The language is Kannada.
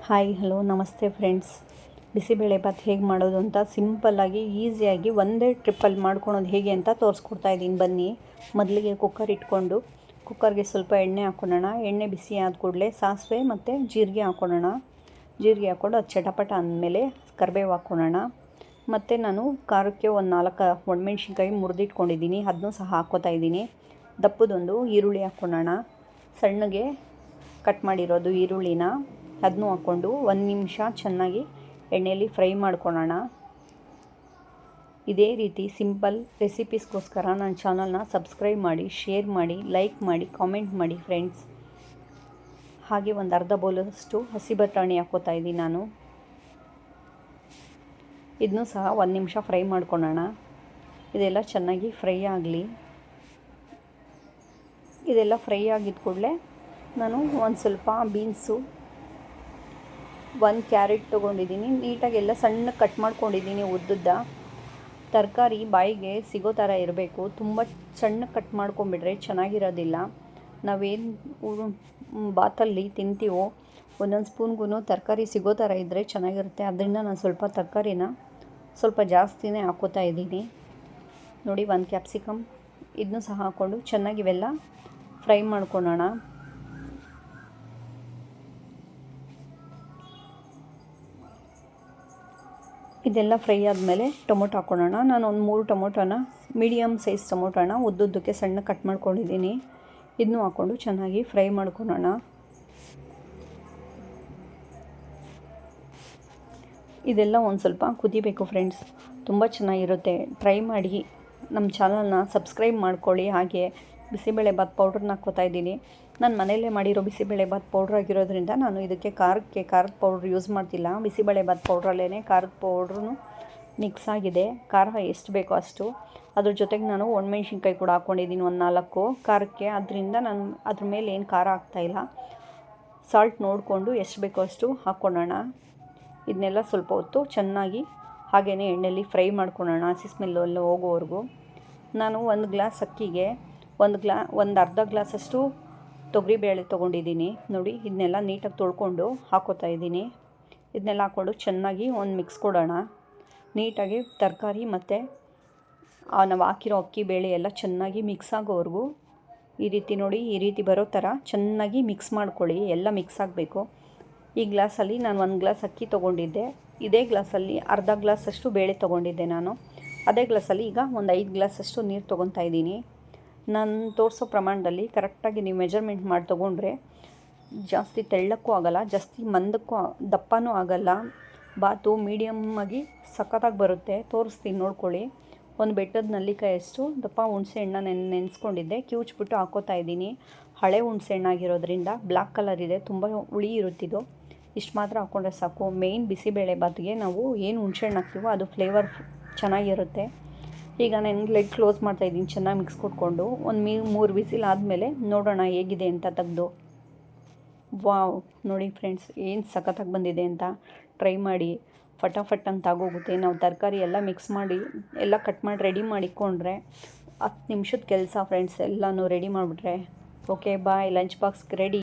ಹಾಯ್ ಹಲೋ ನಮಸ್ತೆ ಫ್ರೆಂಡ್ಸ್. ಬಿಸಿಬೇಳೆಭಾತ್ ಹೇಗೆ ಮಾಡೋದು ಅಂತ ಸಿಂಪಲ್ಲಾಗಿ ಈಸಿಯಾಗಿ ಒಂದೇ ಟ್ರಿಪ್ಪಲ್ಲಿ ಮಾಡ್ಕೊಳೋದು ಹೇಗೆ ಅಂತ ತೋರಿಸ್ಕೊಡ್ತಾ ಇದ್ದೀನಿ ಬನ್ನಿ. ಮೊದಲಿಗೆ ಕುಕ್ಕರ್ ಇಟ್ಕೊಂಡು ಕುಕ್ಕರ್ಗೆ ಸ್ವಲ್ಪ ಎಣ್ಣೆ ಹಾಕ್ಕೊಳ್ಳೋಣ. ಎಣ್ಣೆ ಬಿಸಿ ಆದ ಕೂಡಲೇ ಸಾಸಿವೆ ಮತ್ತು ಜೀರಿಗೆ ಹಾಕ್ಕೊಳ್ಳೋಣ. ಜೀರಿಗೆ ಹಾಕ್ಕೊಂಡು ಅದು ಚಟಪಟ ಅಂದಮೇಲೆ ಕರಿಬೇವು ಹಾಕ್ಕೊಳ್ಳೋಣ. ಮತ್ತು ನಾನು ಖಾರಕ್ಕೆ ಒಂದು 4 ಒಣಮೆಣ್ಸಿನ್ಕಾಯಿ ಮುರಿದಿಟ್ಕೊಂಡಿದ್ದೀನಿ, ಅದನ್ನೂ ಸಹ ಹಾಕ್ಕೋತಾ ಇದ್ದೀನಿ. ದಪ್ಪದೊಂದು ಈರುಳ್ಳಿ ಹಾಕ್ಕೊಳ್ಳೋಣ. ಸಣ್ಣಗೆ ಕಟ್ ಮಾಡಿರೋದು ಈರುಳ್ಳಿನ ಅದನ್ನೂ ಹಾಕ್ಕೊಂಡು 1 ನಿಮಿಷ ಚೆನ್ನಾಗಿ ಎಣ್ಣೆಯಲ್ಲಿ ಫ್ರೈ ಮಾಡ್ಕೊಳ್ಳೋಣ. ಇದೇ ರೀತಿ ಸಿಂಪಲ್ ರೆಸಿಪೀಸ್ಗೋಸ್ಕರ ನನ್ನ ಚಾನಲ್ನ ಸಬ್ಸ್ಕ್ರೈಬ್ ಮಾಡಿ, ಶೇರ್ ಮಾಡಿ, ಲೈಕ್ ಮಾಡಿ, ಕಾಮೆಂಟ್ ಮಾಡಿ ಫ್ರೆಂಡ್ಸ್. ಹಾಗೆ ಒಂದು ಅರ್ಧ ಬೌಲಷ್ಟು ಹಸಿ ಬಟಾಣಿ ಹಾಕ್ಕೋತಾ ಇದ್ದೀನಿ ನಾನು. ಇದನ್ನೂ ಸಹ 1 ನಿಮಿಷ ಫ್ರೈ ಮಾಡ್ಕೊಳ್ಳೋಣ. ಇದೆಲ್ಲ ಚೆನ್ನಾಗಿ ಫ್ರೈ ಆಗಲಿ. ಇದೆಲ್ಲ ಫ್ರೈ ಆಗಿದ ಕೂಡಲೇ ನಾನು ಒಂದು ಸ್ವಲ್ಪ ಬೀನ್ಸು, 1 ಕ್ಯಾರೆಟ್ ತೊಗೊಂಡಿದ್ದೀನಿ. ನೀಟಾಗಿ ಎಲ್ಲ ಸಣ್ಣಗೆ ಕಟ್ ಮಾಡ್ಕೊಂಡಿದ್ದೀನಿ ಉದ್ದುದ್ದ. ತರಕಾರಿ ಬಾಯಿಗೆ ಸಿಗೋ ಥರ ಇರಬೇಕು. ತುಂಬ ಸಣ್ಣಗೆ ಕಟ್ ಮಾಡ್ಕೊಂಬಿಟ್ರೆ ಚೆನ್ನಾಗಿರೋದಿಲ್ಲ. ನಾವೇನು ಬಾತಲ್ಲಿ ತಿಂತೀವೋ ಒಂದೊಂದು ಸ್ಪೂನ್ಗೂ ತರಕಾರಿ ಸಿಗೋ ಥರ ಇದ್ದರೆ ಚೆನ್ನಾಗಿರುತ್ತೆ. ಅದರಿಂದ ನಾನು ಸ್ವಲ್ಪ ತರಕಾರಿನ ಸ್ವಲ್ಪ ಜಾಸ್ತಿನೇ ಹಾಕ್ಕೋತಾ ಇದ್ದೀನಿ. ನೋಡಿ, 1 ಕ್ಯಾಪ್ಸಿಕಮ್ ಇದನ್ನೂ ಸಹ ಹಾಕ್ಕೊಂಡು ಚೆನ್ನಾಗಿ ಇವೆಲ್ಲ ಫ್ರೈ ಮಾಡ್ಕೊಳ್ಳೋಣ. ಇದೆಲ್ಲ ಫ್ರೈ ಆದಮೇಲೆ ಟೊಮೊಟೊ ಹಾಕ್ಕೊಳ್ಳೋಣ. ನಾನು ಒಂದು 3 ಟೊಮೊಟೊನ, ಮೀಡಿಯಮ್ ಸೈಜ್ ಟೊಮೊಟೊನ ಉದ್ದುದ್ದಕ್ಕೆ ಸಣ್ಣ ಕಟ್ ಮಾಡ್ಕೊಂಡಿದ್ದೀನಿ. ಇದನ್ನೂ ಹಾಕ್ಕೊಂಡು ಚೆನ್ನಾಗಿ ಫ್ರೈ ಮಾಡ್ಕೊಳ್ಳೋಣ. ಇದೆಲ್ಲ ಒಂದು ಸ್ವಲ್ಪ ಕುದಿಬೇಕು ಫ್ರೆಂಡ್ಸ್. ತುಂಬ ಚೆನ್ನಾಗಿರುತ್ತೆ. ಟ್ರೈ ಮಾಡಿ. ನಮ್ಮ ಚಾನಲ್ನ ಸಬ್ಸ್ಕ್ರೈಬ್ ಮಾಡ್ಕೊಳ್ಳಿ. ಹಾಗೆ ಬಿಸಿಬೇಳೆಭಾತ್ ಪೌಡ್ರನ್ನ ಹಾಕ್ಕೋತಾ ಇದ್ದೀನಿ. ನಾನು ಮನೆಯಲ್ಲೇ ಮಾಡಿರೋ ಬಿಸಿಬೇಳೆಭಾತ್ ಪೌಡ್ರ್ ಆಗಿರೋದ್ರಿಂದ ನಾನು ಇದಕ್ಕೆ ಖಾರದ ಪೌಡ್ರ್ ಯೂಸ್ ಮಾಡ್ತಿಲ್ಲ. ಬಿಸಿಬೇಳೆಭಾತ್ ಪೌಡ್ರಲ್ಲೇ ಖಾರದ ಪೌಡ್ರೂ ಮಿಕ್ಸ್ ಆಗಿದೆ. ಖಾರ ಎಷ್ಟು ಬೇಕೋ ಅಷ್ಟು. ಅದ್ರ ಜೊತೆಗೆ ನಾನು ಒಣಮೆಣ್ಸಿನ್ಕಾಯಿ ಕೂಡ ಹಾಕ್ಕೊಂಡಿದ್ದೀನಿ, ಒಂದು 4 ಖಾರಕ್ಕೆ. ಅದರಿಂದ ನಾನು ಅದ್ರ ಮೇಲೆ ಏನು ಖಾರ ಹಾಕ್ತಾಯಿಲ್ಲ. ಸಾಲ್ಟ್ ನೋಡಿಕೊಂಡು ಎಷ್ಟು ಬೇಕೋ ಅಷ್ಟು ಹಾಕ್ಕೊಳ್ಳೋಣ. ಇದನ್ನೆಲ್ಲ ಸ್ವಲ್ಪ ಹೊತ್ತು ಚೆನ್ನಾಗಿ ಹಾಗೇ ಎಣ್ಣೆಯಲ್ಲಿ ಫ್ರೈ ಮಾಡ್ಕೊಳ್ಳೋಣ, ಹಸಿ ಸ್ಮೆಲ್ಲೆಲ್ಲ ಹೋಗೋವರೆಗೂ. ನಾನು 1 ಗ್ಲಾಸ್ ಅಕ್ಕಿಗೆ ಒಂದು ಅರ್ಧ ಗ್ಲಾಸಷ್ಟು ತೊಗರಿಬೇಳೆ ತೊಗೊಂಡಿದ್ದೀನಿ. ನೋಡಿ, ಇದನ್ನೆಲ್ಲ ನೀಟಾಗಿ ತೊಳ್ಕೊಂಡು ಹಾಕ್ಕೋತಾ ಇದ್ದೀನಿ. ಇದನ್ನೆಲ್ಲ ಹಾಕ್ಕೊಂಡು ಚೆನ್ನಾಗಿ ಒಂದು ಮಿಕ್ಸ್ ಕೊಡೋಣ. ನೀಟಾಗಿ ತರಕಾರಿ ಮತ್ತು ನಾವು ಹಾಕಿರೋ ಅಕ್ಕಿ ಬೇಳೆ ಎಲ್ಲ ಚೆನ್ನಾಗಿ ಮಿಕ್ಸ್ ಆಗೋವರೆಗೂ ಈ ರೀತಿ ನೋಡಿ, ಈ ರೀತಿ ಬರೋ ಥರ ಚೆನ್ನಾಗಿ ಮಿಕ್ಸ್ ಮಾಡ್ಕೊಳ್ಳಿ. ಎಲ್ಲ ಮಿಕ್ಸ್ ಆಗಬೇಕು. ಈ ಗ್ಲಾಸಲ್ಲಿ ನಾನು 1 ಗ್ಲಾಸ್ ಅಕ್ಕಿ ತೊಗೊಂಡಿದ್ದೆ. ಇದೇ ಗ್ಲಾಸಲ್ಲಿ ಅರ್ಧ ಗ್ಲಾಸಷ್ಟು ಬೇಳೆ ತೊಗೊಂಡಿದ್ದೆ ನಾನು. ಅದೇ ಗ್ಲಾಸಲ್ಲಿ ಈಗ ಒಂದು 5 ಗ್ಲಾಸಷ್ಟು ನೀರು ತೊಗೊತಾ ಇದ್ದೀನಿ. ನಾನು ತೋರಿಸೋ ಪ್ರಮಾಣದಲ್ಲಿ ಕರೆಕ್ಟಾಗಿ ನೀವು ಮೆಜರ್ಮೆಂಟ್ ಮಾಡಿ ತೊಗೊಂಡ್ರೆ ಜಾಸ್ತಿ ತೆಳ್ಳಕ್ಕೂ ಆಗೋಲ್ಲ, ಜಾಸ್ತಿ ಮಂದಕ್ಕೂ ದಪ್ಪನೂ ಆಗೋಲ್ಲ. ಬಾತು ಮೀಡಿಯಮ್ಮಾಗಿ ಸಖತ್ತಾಗಿ ಬರುತ್ತೆ. ತೋರಿಸ್ತೀನಿ ನೋಡ್ಕೊಳ್ಳಿ. ಒಂದು ಬೆಟ್ಟದ ನೆಲ್ಲಿಕಾಯಷ್ಟು ದಪ್ಪ ಹುಣಸೆ ಹಣ್ಣನ್ನ ನೆನೆಸ್ಕೊಂಡಿದ್ದೆ, ಕಿವುಚ್ಬಿಟ್ಟು ಹಾಕ್ಕೋತಾ ಇದ್ದೀನಿ. ಹಳೆ ಹುಣಸೆ ಹಣ್ಣಾಗಿರೋದ್ರಿಂದ ಬ್ಲ್ಯಾಕ್ ಕಲರ್ ಇದೆ, ತುಂಬ ಹುಳಿ ಇರುತ್ತಿದ್ದು. ಇಷ್ಟು ಮಾತ್ರ ಹಾಕ್ಕೊಂಡ್ರೆ ಸಾಕು. ಮೇಯ್ನ್ ಬಿಸಿಬೇಳೆಭಾತ್ಗೆ ನಾವು ಏನು ಹುಣಸೆ ಹಣ್ಣು ಹಾಕ್ತೀವೋ ಅದು ಫ್ಲೇವರ್ ಚೆನ್ನಾಗಿರುತ್ತೆ. ಈಗ ನಾನು ಲೆಡ್ ಕ್ಲೋಸ್ ಮಾಡ್ತಾಯಿದ್ದೀನಿ, ಚೆನ್ನಾಗಿ ಮಿಕ್ಸ್ ಕೊಟ್ಕೊಂಡು. ಒಂದು 3 ವಿಸಿಲ್ ಆದಮೇಲೆ ನೋಡೋಣ ಹೇಗಿದೆ ಅಂತ ತೆಗೆದು. ವಾವ್, ನೋಡಿ ಫ್ರೆಂಡ್ಸ್, ಏನು ಸಖತ್ತಾಗಿ ಬಂದಿದೆ ಅಂತ. ಟ್ರೈ ಮಾಡಿ. ಫಟಾಫಟ್ ಅಂತ ಆಗೋಗುತ್ತೆ. ನಾವು ತರಕಾರಿ ಎಲ್ಲ ಮಿಕ್ಸ್ ಮಾಡಿ ಎಲ್ಲ ಕಟ್ ಮಾಡಿ ರೆಡಿ ಮಾಡಿಕೊಂಡ್ರೆ 10 ನಿಮಿಷದ ಕೆಲಸ ಫ್ರೆಂಡ್ಸ್. ಎಲ್ಲನೂ ರೆಡಿ ಮಾಡಿಬಿಟ್ರೆ. Okay bye. ಲಂಚ್ ಬಾಕ್ಸ್ಗೆ ರೆಡಿ.